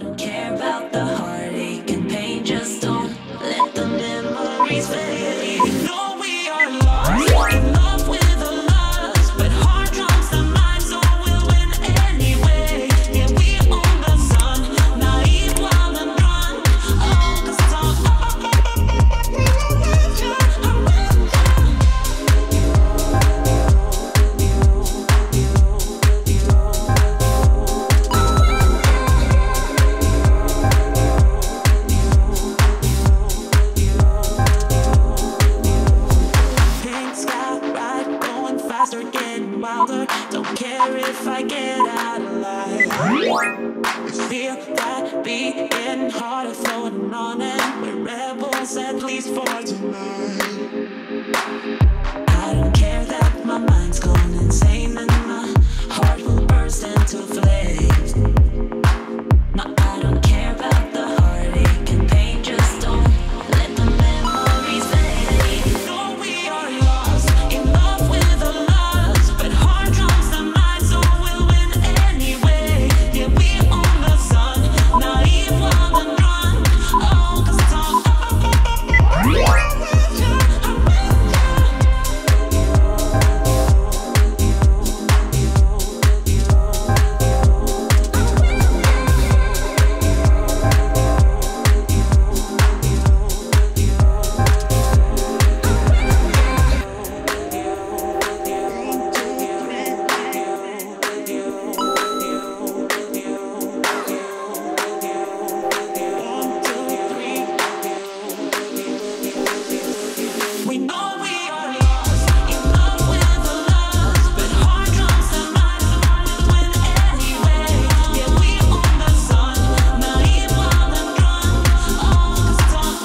don't care about the heartache and pain. Just don't let the memories fade. You know we are lost in love with a lust, but heart trumps the mind, so we'll win anyway. Yeah, we own the sun, naive, wild and drunk. Oh, 'cause it's all faster, getting wilder. Don't care if I get out alive. Feel that beat getting harder, floating on, and we're rebels at least for tonight. I don't care that my mind's gone insane and my heart will burst into flames. No, I don't care about the heartache and pain. Just don't let the memories fade. You know we are lost in love with a lust, but heart trumps the mind, so we'll win anyway. Yeah, we own the sun, naive, wild and drunk. Oh, 'cause it's all we know we are lost in love with a lust, but heart trumps the mind, so we'll win anyway. Yeah, we own the sun, naive, wild and drunk. Oh, 'cause it's all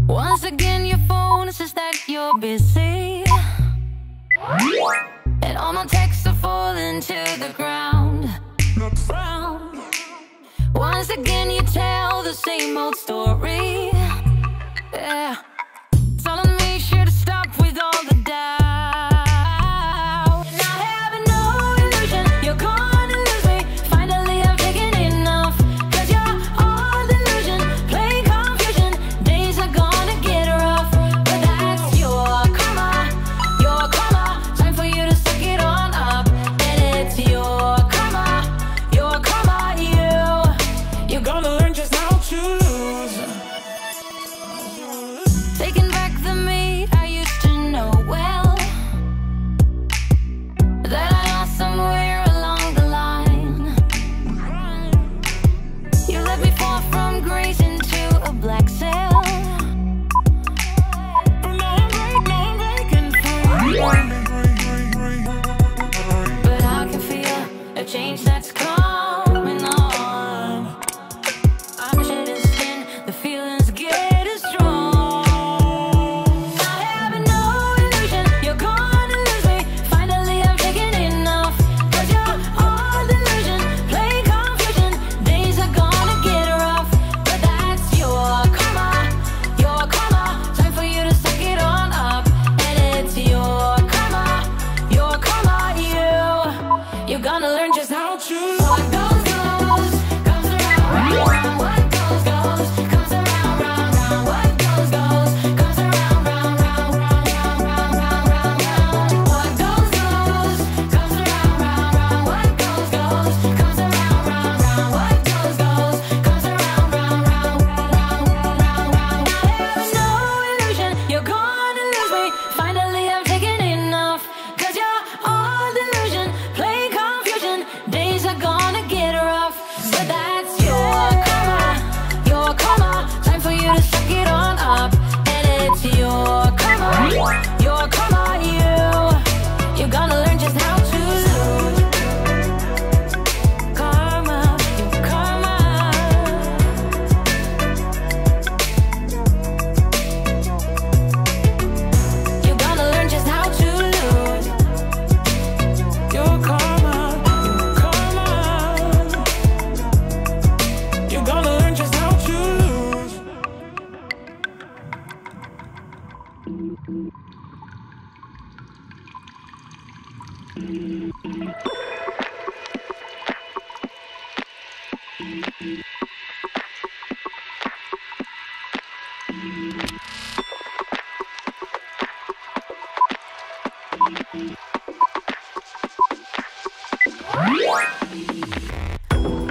once again, your phone says that you're busy, and all my texts are falling to the ground. Once again, you tell the same old story. Yeah, telling me sure to stop with all the doubt. And I have no illusion you're gonna lose me. Finally, I've taken enough, 'cause you're all delusion, play confusion. Days are gonna get rough, but that's your karma, your karma. Time for you to suck it on up, and it's your karma, your karma. You're gonna learn just how to lose.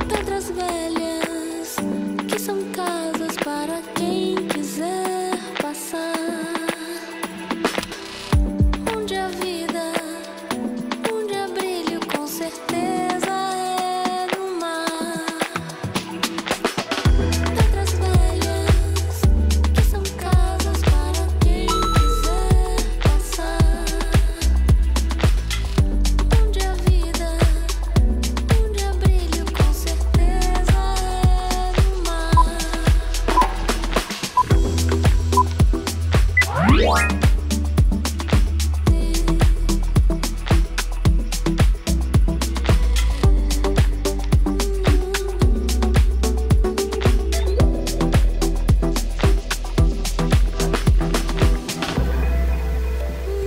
Pedras velhas que são casas para quem quiser passar, onde a vida, onde há brilho, com certeza é no mar. Pedras velhas que são casas para quem quiser passar, onde a vida, onde há brilho, com certeza é no mar.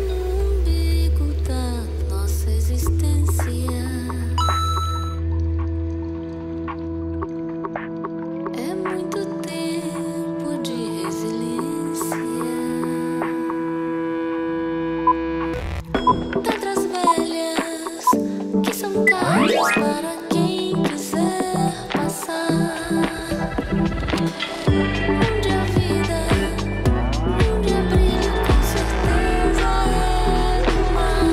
No umbigo da nossa existência é muito tempo de resiliência. Pedras velhas que são casas para quem quiser passar, onde a vida, onde há brilho, com certeza é no mar.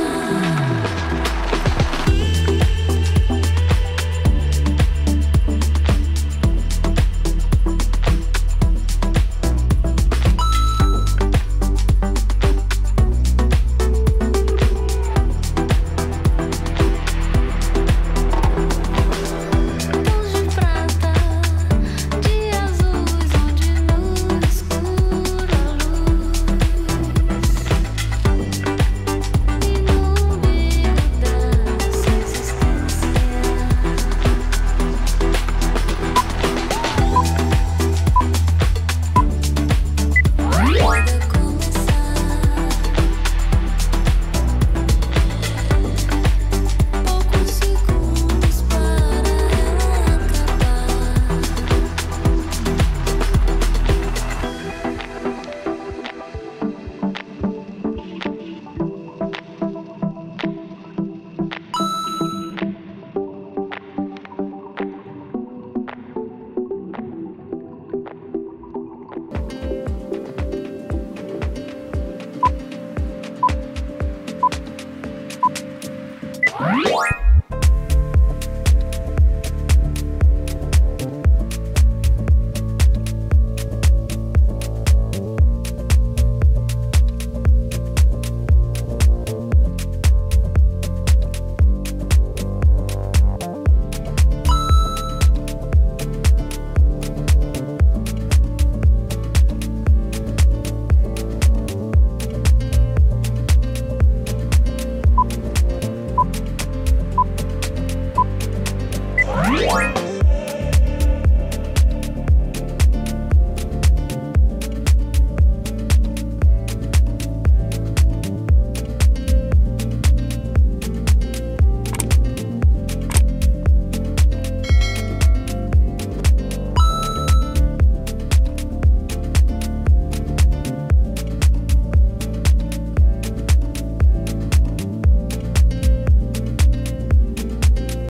Tons de prata, de azuis, onde no escuro há luz. E no umbigo dessa existência pode começar. Poucos segundos para ela acabar. What?